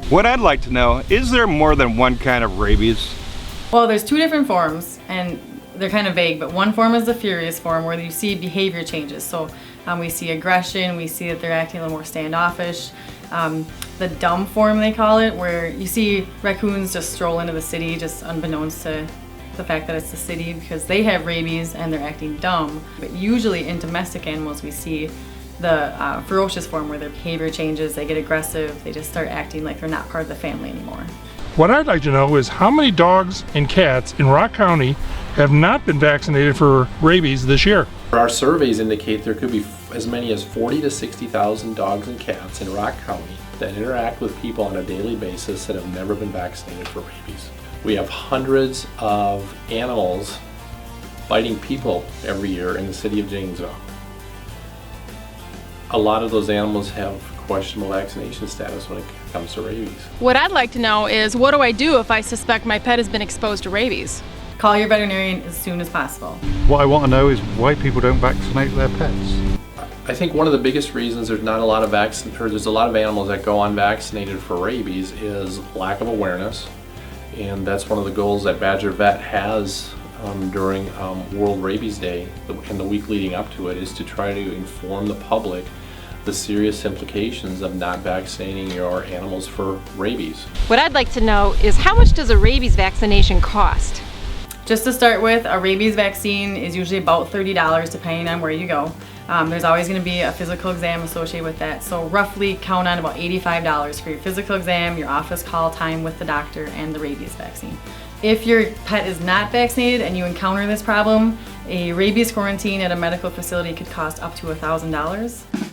What I'd like to know, is there more than one kind of rabies? Well, there's two different forms, and they're kind of vague, but one form is the furious form where you see behavior changes. So we see aggression, we see that they're acting a little more standoffish. The dumb form, they call it, where you see raccoons just stroll into the city just unbeknownst to the fact that it's the city because they have rabies and they're acting dumb. But usually in domestic animals we see the ferocious form where their behavior changes, they get aggressive, they just start acting like they're not part of the family anymore. What I'd like to know is how many dogs and cats in Rock County have not been vaccinated for rabies this year? Our surveys indicate there could be as many as 40 to 60,000 dogs and cats in Rock County that interact with people on a daily basis that have never been vaccinated for rabies. We have hundreds of animals biting people every year in the city of Janesville. A lot of those animals have questionable vaccination status when it comes to rabies. What I'd like to know is, what do I do if I suspect my pet has been exposed to rabies? Call your veterinarian as soon as possible. What I want to know is why people don't vaccinate their pets. I think one of the biggest reasons there's not a lot of there's a lot of animals that go unvaccinated for rabies is lack of awareness, and that's one of the goals that Badger Vet has during World Rabies Day and the week leading up to it, is to try to inform the public the serious implications of not vaccinating your animals for rabies. What I'd like to know is, how much does a rabies vaccination cost? Just to start with, a rabies vaccine is usually about $30 depending on where you go. There's always going to be a physical exam associated with that, so roughly count on about $85 for your physical exam, your office call time with the doctor, and the rabies vaccine. If your pet is not vaccinated and you encounter this problem, a rabies quarantine at a medical facility could cost up to $1,000.